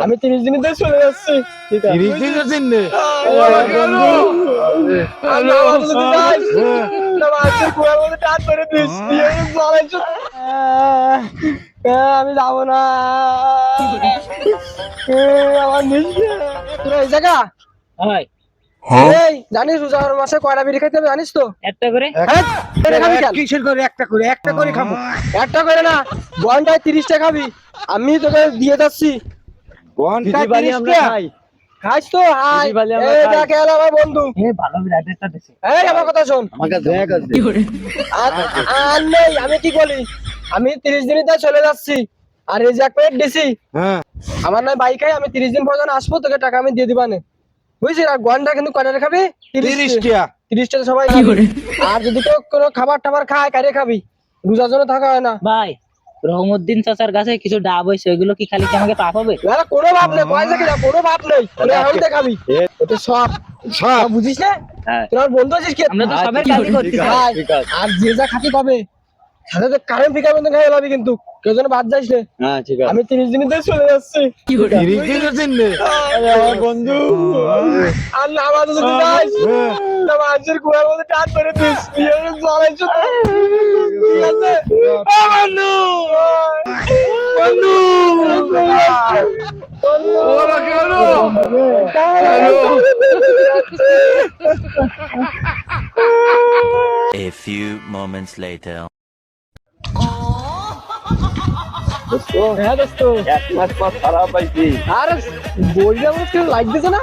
আমি 30 দিনের ধরে চলে যাচ্ছি। ঠিক আছে 30 দিনের জন্য আমি যাবো না। আমার এই জায়গা জানিস রোজার মাসে কয়টা বিড়ি খাইতে হবে জানিস তো? একটা করে কিসের করে একটা করে খাবো। একটা করে না, ঘন্টায় 30টা খাবি। আমি তোকে দিয়ে যাচ্ছি। ঘন্টা 30 টাকা খাইস তো আয়। এই দেখ এলো আমার বন্ধু। ভালো বিরাটেরটা দিছে। এই আমার কথা শোন। আমার কাছে ব্যাগ আছে। আর নেই, আমি কি বলি, আমি 30 দিনই তাই চলে যাচ্ছি। আর এই যে এক প্লেট দিছি, হ্যাঁ আমার নয় বাইকে আমি 30 দিন পর যখন আসবো তোকে টাকা আমি দিয়ে দিবানে, বুঝছিস? আর ঘন্টা কিন্তু কয়টা খাবি? 30 টাকা 30টা সবাই খাবি। আর যদি কেউ কোনো খাবার টাবার খায় কারে খাবি? রোজার জন্য থাকা হয় না ভাই রহমউদ্দিন চাচার কাছে কিছু ডাব হইছে, ওইগুলো কি খালি কি আমাকে পাপ হবে? না কোনো ভাব নেই, পয়সা কিনা কোনো ভাব নেই, তোরা হেলতে খাবি। ওটা সব সব বুঝিস না? হ্যাঁ। তোর বন্ধু আছিস কি? আমরা তো সবের কাজই করতেছি। ভাই, আর যে যা খাতি পাবে সাথে কারেন্ট ফিকার মতন খাই যাবি, কিন্তু কেউ যেন বাদ যাইস না। হ্যাঁ ঠিক আছে আমি 30 দিনের ধরে চলে যাচ্ছি। 30 দিনের জন্য আমার বন্ধু আর নামাজ যদি যাইস নামাজের কুয়ার মধ্যে টান করে দিস, জ্বলাইছ ঠিক আছে? বন্ধু A few moments later. হ্যাঁ দোস্ত, এক মাস পর খারাপ পাইছি আর বইটা আমার কেউ লাইক দিছে না।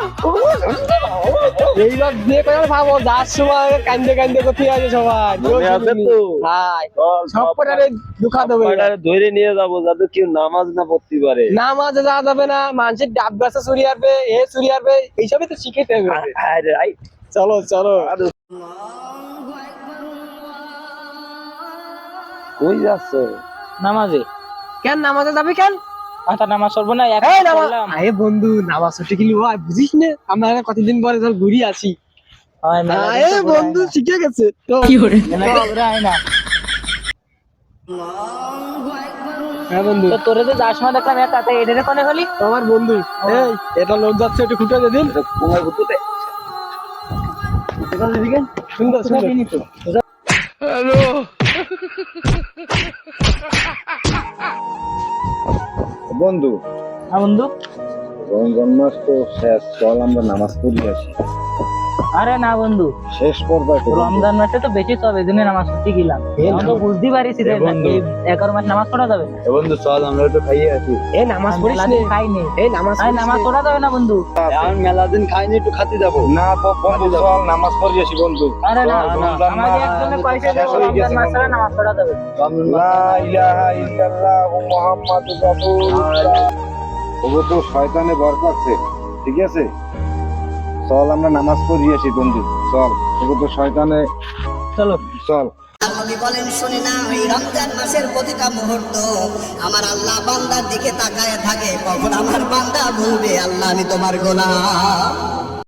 এইবার দিয়ে কয়ার ভাবো যার সময় কান্দে কান্দে কোথায় আছে সবাই। মনে আছে তো? ভাই সব কটারে দুঃখা দেবে। ধরে নিয়ে যাবো যাতে কেউ নামাজ না পড়তে পারে। নামাজে যাওয়া যাবে না, মানুষের ডাব গাছে চুরি আসবে, এ চুরি আসবে, এইসবই তো শিখেতে হবে। চলো চলো। কই যাচ্ছ? নামাজে কেন নামাজে যাবি কেন? আচ্ছা নামাজ পড়বো না এক এই নামাজ, পড়লাম। আরে বন্ধু নামাজ ছুটি গেলি ভাই, বুঝিস না আমরা কতদিন পরে ধর ঘুরি আসি। হয় মেলা দিন আরে তো ঘোরা বন্ধু হয় না। শিখে গেছে তো। মেলা দিন ঘোরা হয় না। হ্যাঁ বন্ধু, তো তোরে তো যার সময় দেখলাম এক তাতে এটারে কোনে হলি? আমার বন্ধু এই এটা লোক যাচ্ছে, একটু খুঁটে দে দিন। কোথায় ঘুরতে? সুন্দর সুন্দর। বন্ধু হ্যাঁ বন্ধু। রমজান মাস তো শেষ, চল আমরা নামাজ পড়ি আসি। আরে না বন্ধু, শেষ পর্যায়ে তো রমজান মাসে তো বেশি সব এই জন্য নামাজ পড়তে গেলাম। এখন তো বুঝতে পারিস যে বন্ধু। এই 11 মাস নামাজ পড়া যাবে না। বন্ধু চল আমরা একটু খাইয়ে আসি। এই নামাজ পড়িস মেলা নে, দিন খাইনি। এই নামাজ আরে পড়িস নামাজ নে। পড়া যাবে না বন্ধু। আমি মেলা দিন খাইনি, একটু খাতে যাবো না তো বন্ধু। চল নামাজ পড়ি আসি বন্ধু। আরে না চল, রমজান আমাকে মাস একজনে কয়েছে যে শেষ হয়ে রমজান গেছে মাস ছাড়া বন্ধু। নামাজ পড়া যাবে না। লা ইলাহা ইল্লাল্লাহ মুহাম্মাদুর রাসূলুল্লাহ। ওগো তো শয়তানে ভর পাচ্ছে, ঠিক আছে? চল আমরা নামাজ পড়ি আসি বন্ধু, চল। ওগো তো শয়তানে, চলো চল। নবী বলেন শুনে না, ওই রমজান মাসের প্রতিটা মুহূর্ত আমার আল্লাহ বান্দার দিকে তাকায় থাকে, কখন আমার বান্দা বলবে আল্লাহ আমি তোমার গোলাম।